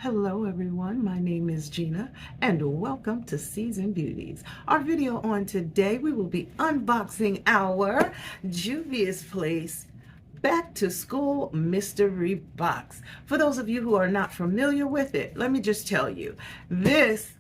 Hello everyone, my name is Gina and welcome to Season Beauties. Our video on today, we will be unboxing our Juvia's Place Back to School Mystery Box. For those of you who are not familiar with it, let me just tell you, this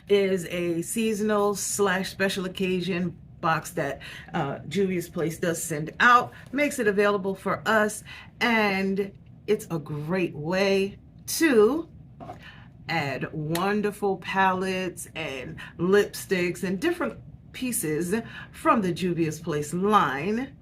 is a seasonal / special occasion box that Juvia's Place does send out, makes it available for us, and it's a great way to add wonderful palettes and lipsticks and different pieces from the Juvia's Place line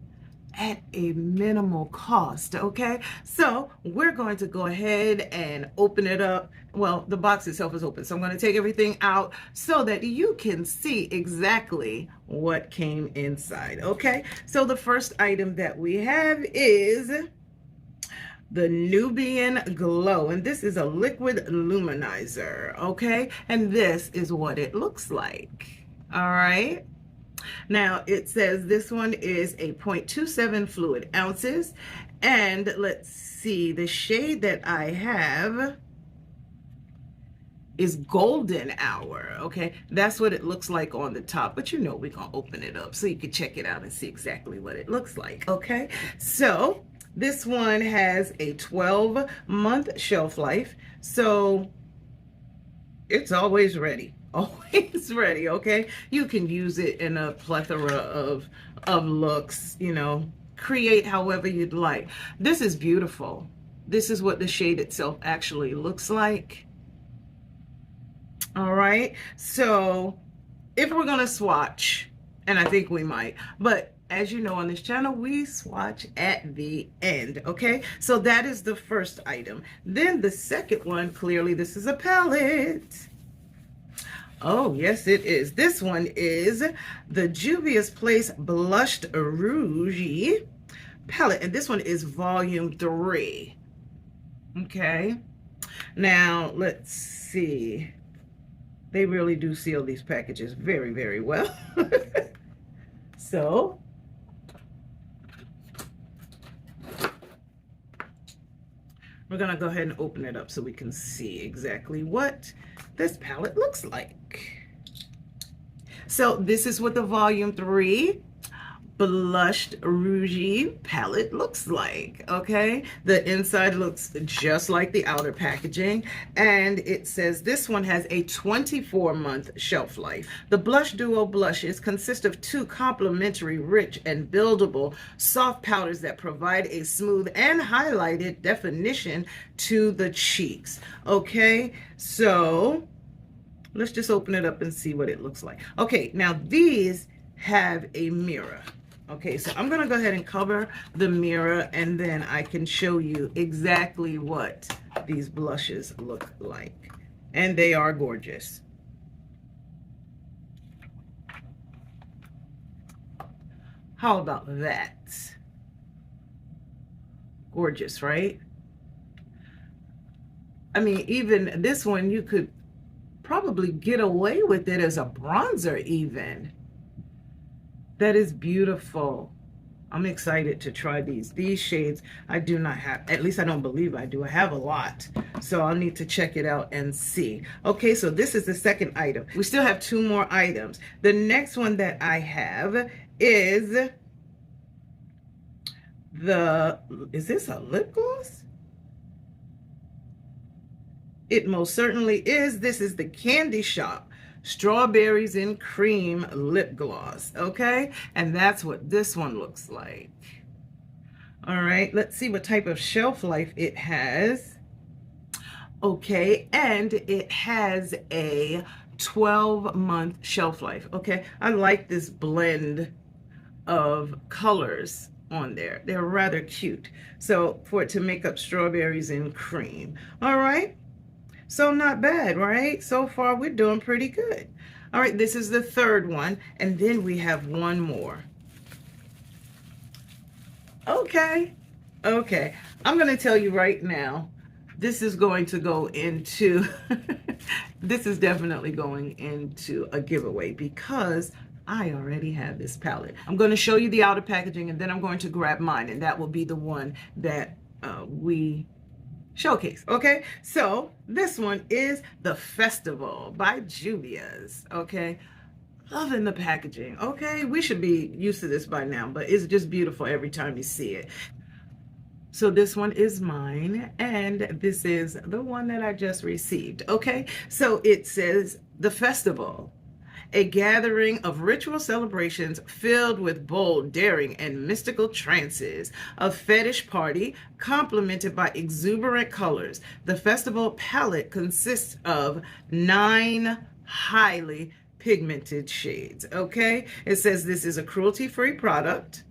at a minimal cost. Okay, so we're going to go ahead and open it up. Well, the box itself is open, so I'm going to take everything out so that you can see exactly what came inside. Okay, so the first item that we have is the Nubian Glow, and this is a liquid luminizer. Okay, and this is what it looks like. All right, now it says this one is a 0.27 fluid ounces, and let's see, the shade that I have is Golden Hour. Okay, that's what it looks like on the top, but you know we're gonna open it up so you can check it out and see exactly what it looks like. Okay, so this one has a 12-month shelf life, so it's always ready. Always ready. Okay, you can use it in a plethora of looks, you know, create however you'd like. This is beautiful. This is what the shade itself actually looks like. All right, so if we're gonna swatch, and I think we might, but as you know, on this channel, we swatch at the end. Okay, so that is the first item. Then the second one, clearly this is a palette. Oh, yes, it is. This one is the Juvia's Place Blushed Rouge palette, and this one is volume 3. Okay, now let's see. They really do seal these packages very, very well. So we're gonna go ahead and open it up so we can see exactly what this palette looks like. So this is what the volume 3 Blushed Rouge palette looks like. Okay, the inside looks just like the outer packaging, and it says this one has a 24-month shelf life. The Blush Duo blushes consist of 2 complementary, rich and buildable soft powders that provide a smooth and highlighted definition to the cheeks. Okay, so let's just open it up and see what it looks like. Okay, now these have a mirror. Okay, so I'm gonna go ahead and cover the mirror, and then I can show you exactly what these blushes look like. And they are gorgeous. How about that? Gorgeous, right? I mean, even this one, you could probably get away with it as a bronzer even. That is beautiful. I'm excited to try these. These shades I do not have, at least I don't believe I do. I have a lot, so I'll need to check it out and see. Okay, so this is the second item. We still have 2 more items. The next one that I have is is this a lip gloss? It most certainly is. This is the Candy Shop Strawberries and Cream lip gloss. Okay, and that's what this one looks like. All right, let's see what type of shelf life it has. Okay, and it has a 12-month shelf life. Okay, I like this blend of colors on there. They're rather cute, so for it to make up strawberries and cream. All right, so not bad, right? So far, we're doing pretty good. All right, this is the third one, and then we have one more. Okay, I'm gonna tell you right now, this is going to go into, this is definitely going into a giveaway because I already have this palette. I'm gonna show you the outer packaging, and then I'm going to grab mine, and that will be the one that we showcase. Okay, so this one is the Festival by Juvia's. Okay, loving the packaging. Okay, we should be used to this by now, but it's just beautiful every time you see it. So this one is mine, and this is the one that I just received. Okay, so it says the Festival, a gathering of ritual celebrations filled with bold, daring, and mystical trances. A fetish party complemented by exuberant colors. The festival palette consists of 9 highly pigmented shades. Okay, it says this is a cruelty-free product,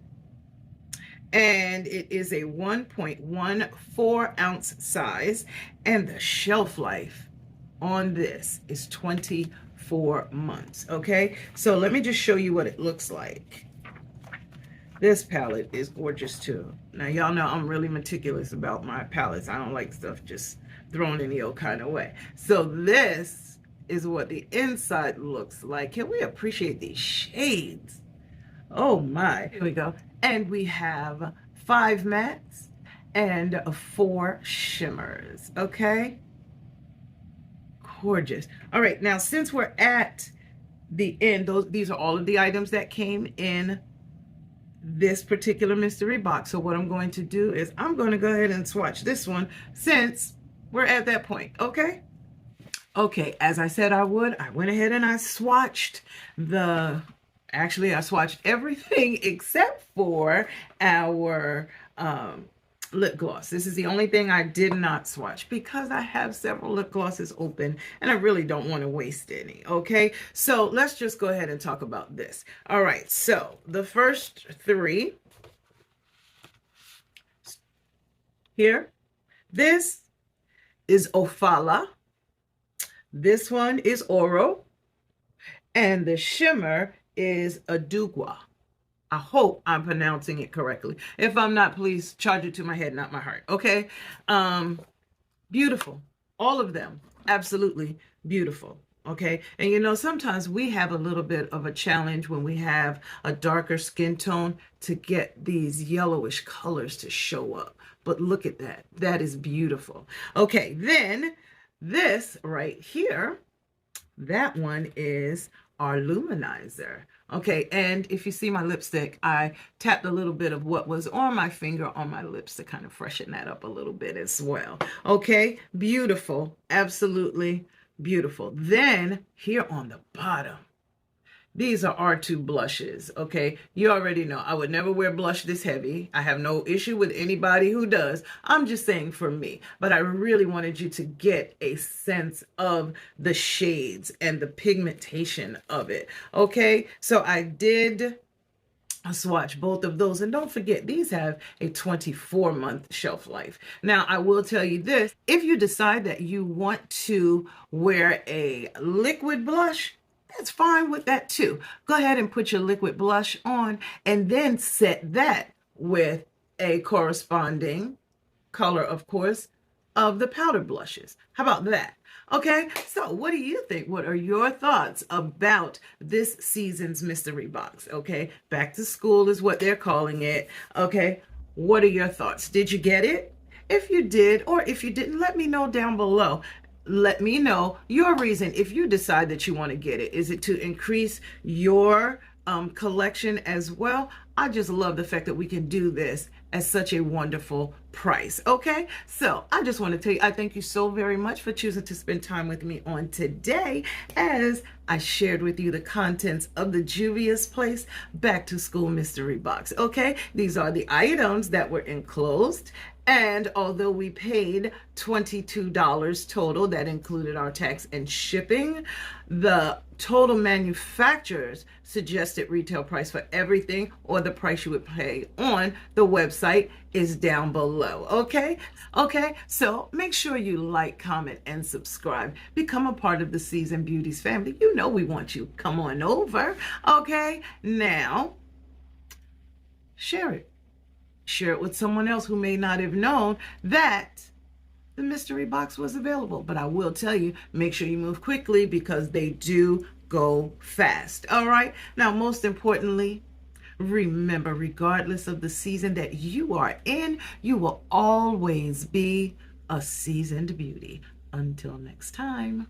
and it is a 1.14 ounce size, and the shelf life on this is 24 months. Okay, so let me just show you what it looks like. This palette is gorgeous too. Now y'all know I'm really meticulous about my palettes. I don't like stuff just thrown any old kind of way. So this is what the inside looks like. Can we appreciate these shades? Oh my. Here we go. And we have 5 mattes and 4 shimmers. Okay, gorgeous. All right, now since we're at the end, these are all of the items that came in this particular mystery box. So what I'm going to do is I'm going to go ahead and swatch this one since we're at that point. Okay, as I said I would, I went ahead and I swatched Actually, I swatched everything except for our lip gloss. This is the only thing I did not swatch because I have several lip glosses open and I really don't want to waste any. Okay, so let's just go ahead and talk about this. All right, so the first 3 here, this is Ofala, this one is Oro, and the shimmer is Adugwa. I hope I'm pronouncing it correctly. If I'm not, please charge it to my head, not my heart. Okay, beautiful, all of them, absolutely beautiful. Okay, and you know, sometimes we have a little bit of a challenge when we have a darker skin tone to get these yellowish colors to show up, but look at that, that is beautiful. Okay, then this right here, that one is our luminizer. Okay, and if you see my lipstick, I tapped a little bit of what was on my finger on my lips to kind of freshen that up a little bit as well. Okay, beautiful, absolutely beautiful. Then here on the bottom, these are R2 blushes. Okay, you already know I would never wear blush this heavy. I have no issue with anybody who does. I'm just saying for me, but I really wanted you to get a sense of the shades and the pigmentation of it. Okay, so I did swatch both of those, and don't forget these have a 24-month shelf life. Now I will tell you this, if you decide that you want to wear a liquid blush, that's fine with that too. Go ahead and put your liquid blush on and then set that with a corresponding color, of course, of the powder blushes. How about that? Okay, so what do you think? What are your thoughts about this season's mystery box? Okay, back to school is what they're calling it. Okay, what are your thoughts? Did you get it? If you did, or if you didn't, let me know down below. Let me know your reason if you decide that you want to get it. Is it to increase your collection as well? I just love the fact that we can do this at such a wonderful price. Okay, so I just want to tell you, I thank you so very much for choosing to spend time with me on today as I shared with you the contents of the Juvia's Place Back to School Mystery Box. Okay, these are the items that were enclosed. And although we paid $22 total, that included our tax and shipping, the total manufacturer's suggested retail price for everything, or the price you would pay on the website, is down below. Okay, so make sure you like, comment, and subscribe. Become a part of the Seasoned Beauties family. You know we want you. Come on over. Okay, now share it. Share it with someone else who may not have known that the mystery box was available. But I will tell you, make sure you move quickly because they do go fast. All right. Now, most importantly, remember, regardless of the season that you are in, you will always be a seasoned beauty. Until next time.